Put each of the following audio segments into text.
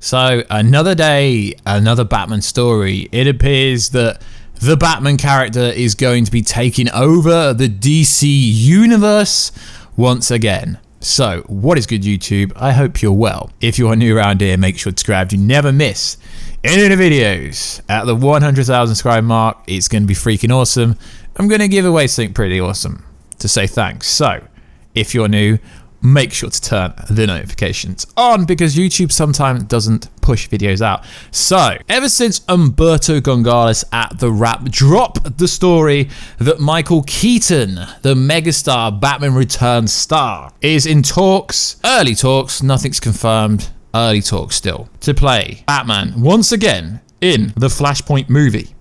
So another day, another Batman story. It appears that the Batman character is going to be taking over the DC universe once again. So what is good, YouTube? I hope you're well. If you are new around here, make sure to subscribe to never miss any of the videos. At the 100,000 subscribe mark, it's going to be freaking awesome. I'm going to give away something pretty awesome to say thanks. So if you're new, make sure to turn the notifications on because YouTube sometimes doesn't push videos out. So ever since Humberto Gonzalez at The Wrap dropped the story that Michael Keaton, the megastar Batman Returns star, is in talks, early talks, nothing's confirmed, early talks still, to play Batman once again in the Flashpoint movie.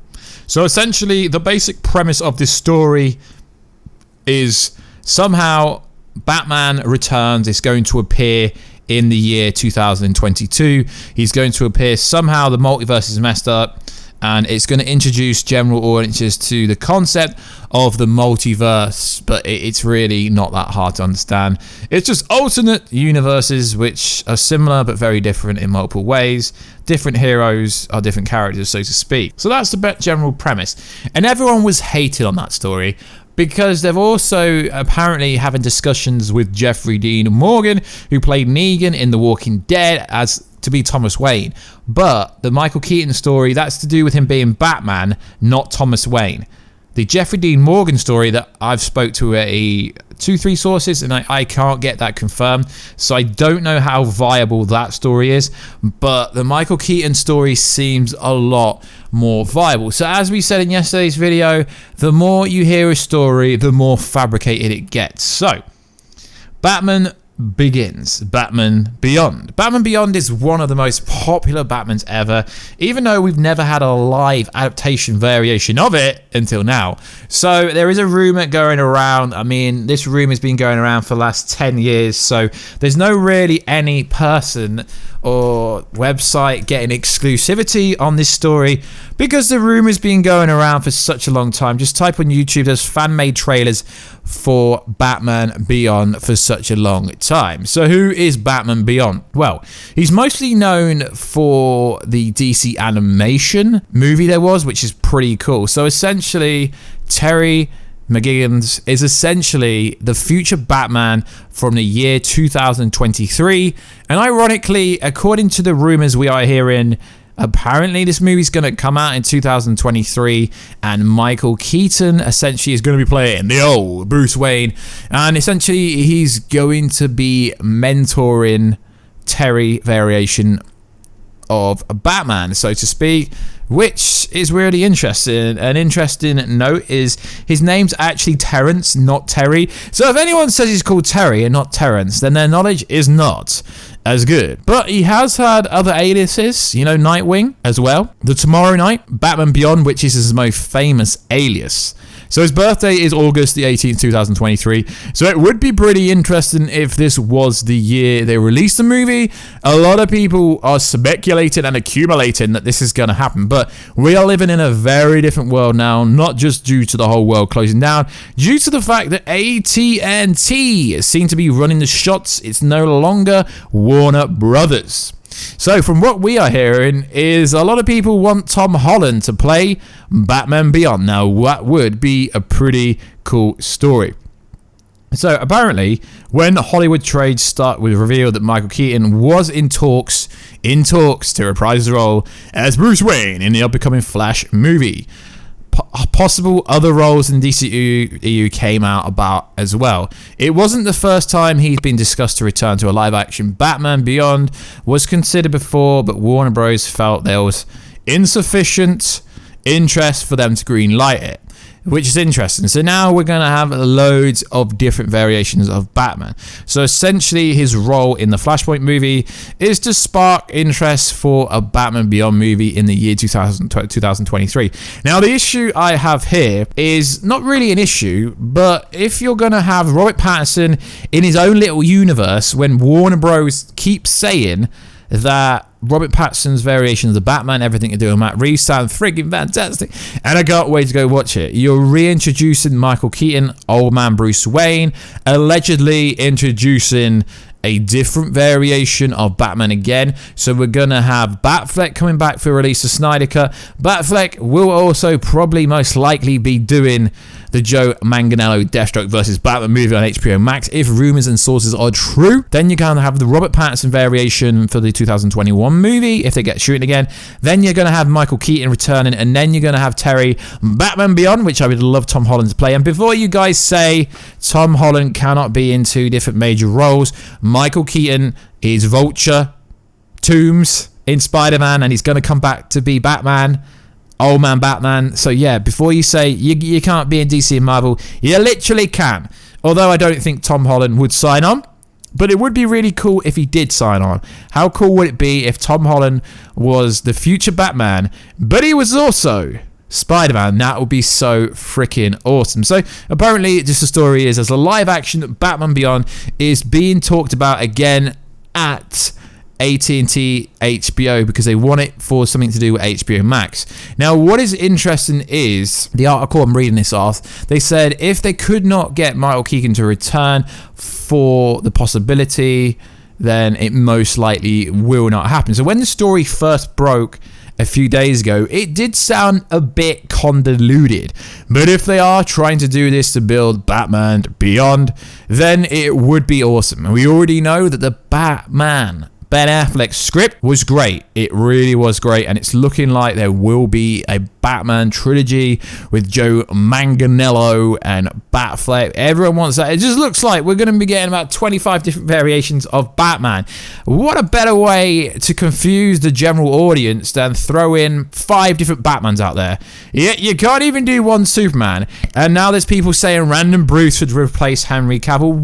So essentially the basic premise of this story is somehow Batman Returns is going to appear in the year 2022. He's going to appear somehow. The multiverse is messed up, and it's going to introduce general audiences to the concept of the multiverse, but it's really not that hard to understand. It's just alternate universes which are similar but very different in multiple ways. Different heroes are different characters, so to speak. So that's the general premise, and everyone was hated on that story because they're also apparently having discussions with Jeffrey Dean Morgan, who played Negan in The Walking Dead, as to be Thomas Wayne. But the Michael Keaton story, that's to do with him being Batman, not Thomas Wayne. The Jeffrey Dean Morgan story that I've spoke to 2-3 sources, and I can't get that confirmed, so I don't know how viable that story is, but the Michael Keaton story seems a lot more viable. So as we said in yesterday's video, the more you hear a story, the more fabricated it gets. So Batman Begins, Batman Beyond. Batman Beyond is one of the most popular Batmans ever, even though we've never had a live adaptation variation of it until now. So there is a rumor going around. I mean, this rumor has been going around for the last 10 years, so there's no really any person or website getting exclusivity on this story because the rumor's been going around for such a long time. Just type on YouTube, there's fan-made trailers for Batman Beyond for such a long time. So who is Batman Beyond? Well, he's mostly known for the DC animation movie there was, which is pretty cool. So essentially, Terry McGinnis is essentially the future Batman from the year 2023. And ironically, according to the rumors we are hearing, apparently this movie's going to come out in 2023, and Michael Keaton essentially is going to be playing the old Bruce Wayne, and essentially he's going to be mentoring Terry variation of Batman, so to speak, which is really interesting. An interesting note is his name's actually Terrence, not Terry. So if anyone says he's called Terry and not Terrence, then their knowledge is not as good. But he has had other aliases, you know, Nightwing as well. The Tomorrow Night, Batman Beyond, which is his most famous alias. So his birthday is August the 18th, 2023. So it would be pretty interesting if this was the year they released the movie. A lot of people are speculating and accumulating that this is going to happen. But we are living in a very different world now, not just due to the whole world closing down, due to the fact that AT&T seem to be running the shots. It's no longer Warner Brothers. So from what we are hearing is a lot of people want Tom Holland to play Batman Beyond. Now that would be a pretty cool story. So apparently when Hollywood Trade revealed that Michael Keaton was in talks to reprise his role as Bruce Wayne in the upcoming Flash movie. Possible other roles in DCEU came out about as well. It wasn't the first time he'd been discussed to return to a live-action. Batman Beyond was considered before, but Warner Bros. Felt there was insufficient interest for them to greenlight it, which is interesting. So now we're going to have loads of different variations of Batman. So essentially his role in the Flashpoint movie is to spark interest for a Batman Beyond movie in the year 2023. Now the issue I have here is not really an issue, but if you're going to have Robert Pattinson in his own little universe when Warner Bros. Keeps saying that Robert Pattinson's variation of the Batman, everything to do with Matt Reeves, sound freaking fantastic, and I can't wait to go watch it. You're reintroducing Michael Keaton, old man Bruce Wayne, allegedly introducing a different variation of Batman again. So we're going to have Batfleck coming back for release of Snyder Cut. Batfleck will also probably most likely be doing the Joe Manganiello Deathstroke versus Batman movie on HBO Max. If rumors and sources are true, then you're going to have the Robert Pattinson variation for the 2021 movie if they get shooting again. Then you're going to have Michael Keaton returning, and then you're going to have Terry Batman Beyond, which I would love Tom Holland to play. And before you guys say Tom Holland cannot be in two different major roles, Michael Keaton is Vulture, Tooms in Spider-Man, and he's going to come back to be Batman. Old man Batman. So yeah, before you say you can't be in DC and Marvel, you literally can. Although I don't think Tom Holland would sign on, but it would be really cool if he did sign on. How cool would it be if Tom Holland was the future Batman, but he was also Spider-Man? That would be so freaking awesome. So apparently just the story is as a live action Batman Beyond is being talked about again at AT&T HBO because they want it for something to do with HBO Max. Now, what is interesting is the article I'm reading this off. They said if they could not get Michael Keaton to return for the possibility, then it most likely will not happen. So when the story first broke a few days ago, it did sound a bit convoluted. But if they are trying to do this to build Batman Beyond, then it would be awesome. And we already know that the Batman Ben Affleck's script was great. It really was great, and it's looking like there will be a Batman trilogy with Joe Manganiello and Batfleck. Everyone wants that. It just looks like we're going to be getting about 25 different variations of Batman. What a better way to confuse the general audience than throw in 5 different Batmans out there. You can't even do one Superman, and now there's people saying random Bruce would replace Henry Cavill.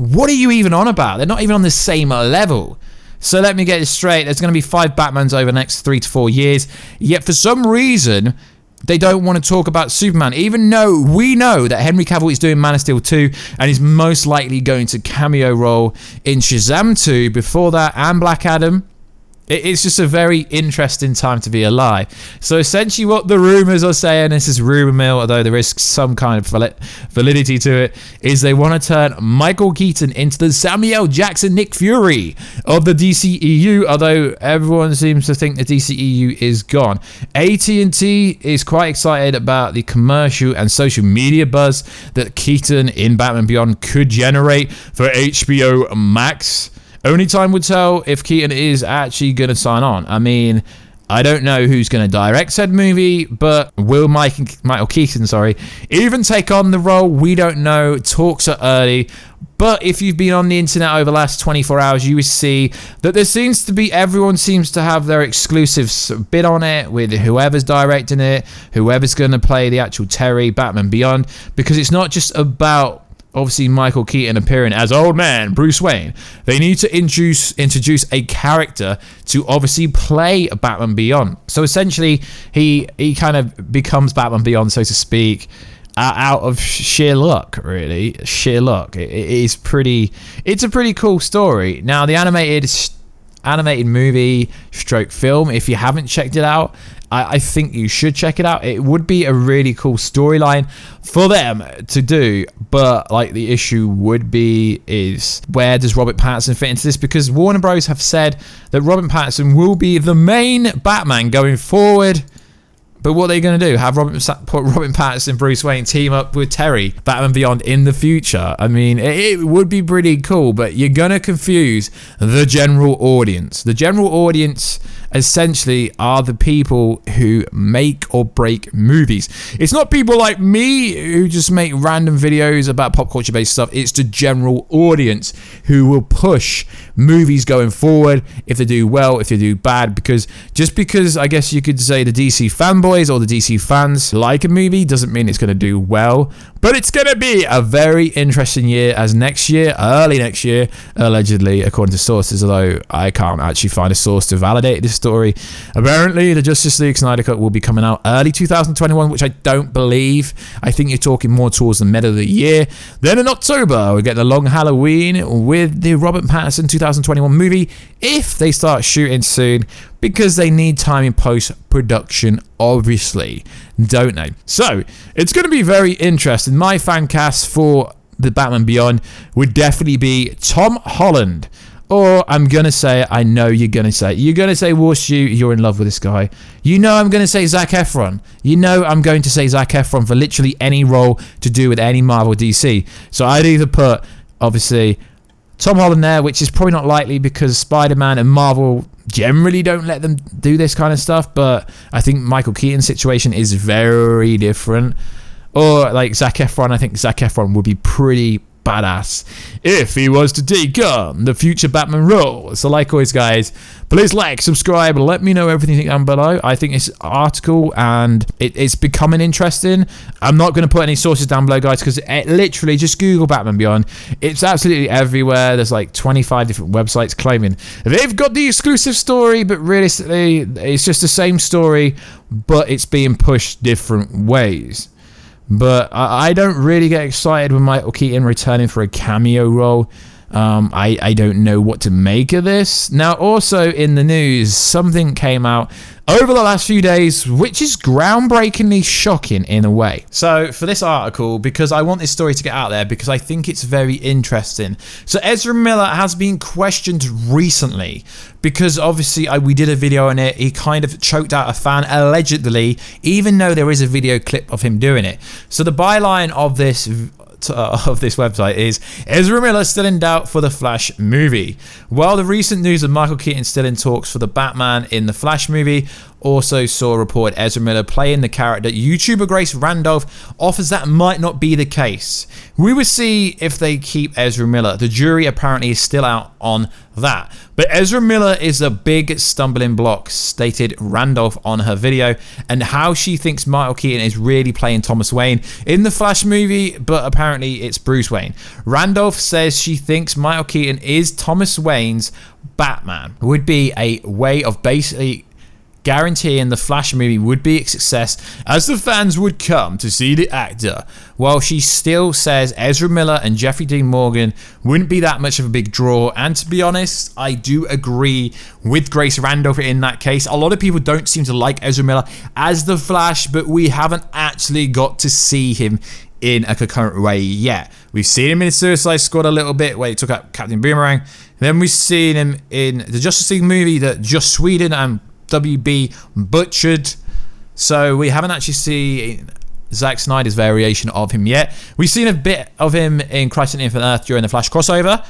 What are you even on about? They're not even on the same level. So let me get this straight. There's going to be 5 Batmans over the next 3 to 4 years. Yet for some reason, they don't want to talk about Superman. Even though we know that Henry Cavill is doing Man of Steel 2 and is most likely going to cameo role in Shazam 2 before that and Black Adam. It's just a very interesting time to be alive. So essentially what the rumors are saying, this is rumor mill, although there is some kind of validity to it, is they want to turn Michael Keaton into the Samuel Jackson Nick Fury of the DCEU, although everyone seems to think the DCEU is gone. AT&T is quite excited about the commercial and social media buzz that Keaton in Batman Beyond could generate for HBO Max. Only time would tell if Keaton is actually going to sign on. I mean, I don't know who's going to direct said movie, but will Michael Keaton, even take on the role? We don't know. Talks are early. But if you've been on the internet over the last 24 hours, you will see that there seems to be, everyone seems to have their exclusive bid on it with whoever's directing it, whoever's going to play the actual Terry Batman Beyond, because it's not just about obviously Michael Keaton appearing as old man Bruce Wayne. They need to introduce a character to obviously play Batman Beyond. So essentially he kind of becomes Batman Beyond, so to speak, out of sheer luck, really. Sheer luck. It's a pretty cool story. Now the animated movie stroke film, if you haven't checked it out, I think you should check it out. It would be a really cool storyline for them to do, but like the issue would be is where does Robert Pattinson fit into this? Because Warner Bros have said that Robert Pattinson will be the main Batman going forward. But what are they going to do? Have Robert Pattinson, Bruce Wayne team up with Terry, Batman Beyond in the future? I mean, it would be pretty cool, but you're going to confuse the general audience. The general audience essentially are the people who make or break movies. It's not people like me who just make random videos about pop culture based stuff. It's the general audience who will push movies going forward, if they do well, if they do bad, because I guess you could say the DC fanboys or the DC fans like a movie doesn't mean it's going to do well. But it's going to be a very interesting year, as early next year, allegedly, according to sources, although I can't actually find a source to validate this story. Apparently, the Justice League Snyder Cut will be coming out early 2021, which I don't believe. I think you're talking more towards the middle of the year. Then in October, we get the long Halloween with the Robert Pattinson 2021 movie, if they start shooting soon, because they need time in post-production, obviously, don't they? So, it's going to be very interesting. My fan cast for the Batman Beyond would definitely be Tom Holland. Or I'm going to say, I know you're going to say Warstu, you're in love with this guy. You know I'm going to say Zac Efron. You know I'm going to say Zac Efron for literally any role to do with any Marvel DC. So I'd either put, obviously, Tom Holland there, which is probably not likely because Spider-Man and Marvel generally don't let them do this kind of stuff. But I think Michael Keaton's situation is very different. Or like Zac Efron, I think Zac Efron would be pretty badass if he was to take on the future Batman role. So like always, guys, please like, subscribe, let me know everything down below. I think this article and it's becoming interesting. I'm not going to put any sources down below, guys, because literally just Google Batman Beyond. It's absolutely everywhere. There's like 25 different websites claiming they've got the exclusive story, but realistically it's just the same story, but it's being pushed different ways. But I don't really get excited with Michael Keaton returning for a cameo role. I don't know what to make of this. Now, also in the news, something came out over the last few days, which is groundbreakingly shocking in a way. So for this article, because I want this story to get out there, because I think it's very interesting. So Ezra Miller has been questioned recently because obviously we did a video on it. He kind of choked out a fan allegedly, even though there is a video clip of him doing it. So the byline of this website is Ezra Miller still in doubt for the Flash movie. While the recent news of Michael Keaton still in talks for the Batman in the Flash movie also saw a report Ezra Miller playing the character, YouTuber Grace Randolph offers that might not be the case. We will see if they keep Ezra Miller. The jury apparently is still out on that. But Ezra Miller is a big stumbling block, stated Randolph on her video, and how she thinks Michael Keaton is really playing Thomas Wayne in the Flash movie, but apparently it's Bruce Wayne. Randolph says she thinks Michael Keaton is Thomas Wayne's Batman. Would be a way of basically guaranteeing the Flash movie would be a success, as the fans would come to see the actor, while she still says Ezra Miller and Jeffrey Dean Morgan wouldn't be that much of a big draw. And to be honest, I do agree with Grace Randolph in that case. A lot of people don't seem to like Ezra Miller as the Flash, but we haven't actually got to see him in a concurrent way yet. We've seen him in Suicide Squad a little bit, where he took out Captain Boomerang. Then we've seen him in the Justice League movie that Joss Whedon and WB butchered. So we haven't actually seen Zack Snyder's variation of him yet. We've seen a bit of him in Crisis on Infinite Earth during the Flash crossover.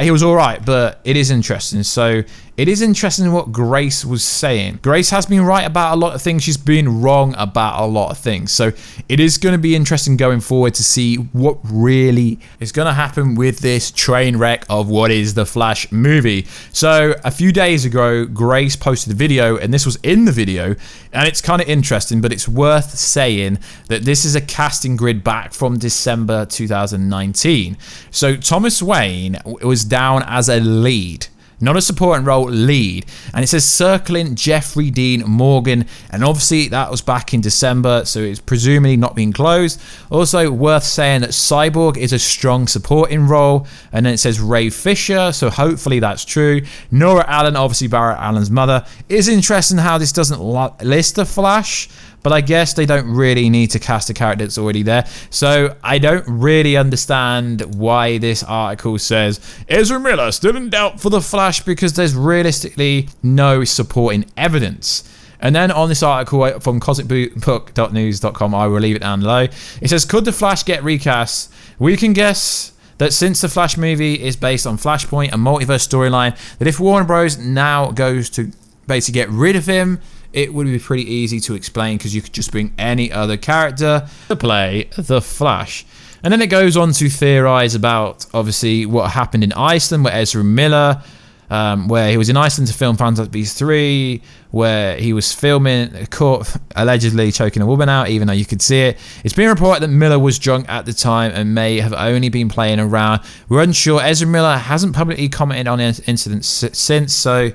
He was alright, but it is interesting. So it is interesting what Grace was saying. Grace has been right about a lot of things. She's been wrong about a lot of things. So it is going to be interesting going forward to see what really is going to happen with this train wreck of what is the Flash movie. So a few days ago, Grace posted a video, and this was in the video, and it's kind of interesting, but it's worth saying that this is a casting grid back from December 2019. So Thomas Wayne was down as a lead, not a supporting role, lead, and it says circling Jeffrey Dean Morgan, and obviously that was back in December, so it's presumably not being closed. Also worth saying that Cyborg is a strong supporting role, and then it says Ray Fisher, so hopefully that's true. Nora Allen, obviously Barrett Allen's mother. It's interesting how this doesn't list the Flash, but I guess they don't really need to cast a character that's already there. So I don't really understand why this article says Ezra Miller still in doubt for the Flash, because there's realistically no supporting evidence. And then on this article from cosmicbook.news.com, I will leave it down below. It says, could the Flash get recast? We can guess that since the Flash movie is based on Flashpoint and Multiverse storyline, that if Warner Bros. Now goes to basically get rid of him, it would be pretty easy to explain, because you could just bring any other character to play the Flash. And then it goes on to theorize about obviously what happened in Iceland with Ezra Miller, where he was in Iceland to film Fantastic Beasts 3, where he was filming, caught allegedly choking a woman out, even though you could see it. It's been reported that Miller was drunk at the time and may have only been playing around. We're unsure. Ezra Miller hasn't publicly commented on incidents since, so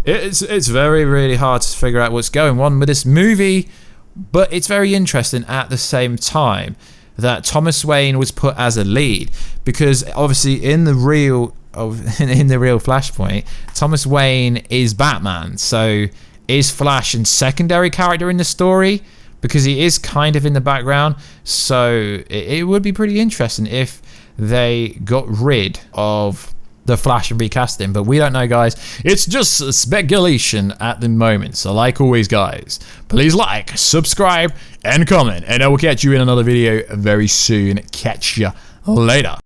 it's very, really hard to figure out what's going on with this movie. But it's very interesting at the same time that Thomas Wayne was put as a lead, because obviously in the real Flashpoint, Thomas Wayne is Batman. So is Flash a secondary character in the story, because he is kind of in the background? So it would be pretty interesting if they got rid of the Flash recasting, but we don't know, guys. It's just speculation at the moment. So like always, guys, please like, subscribe, and comment, and I will catch you in another video very soon. Catch ya later.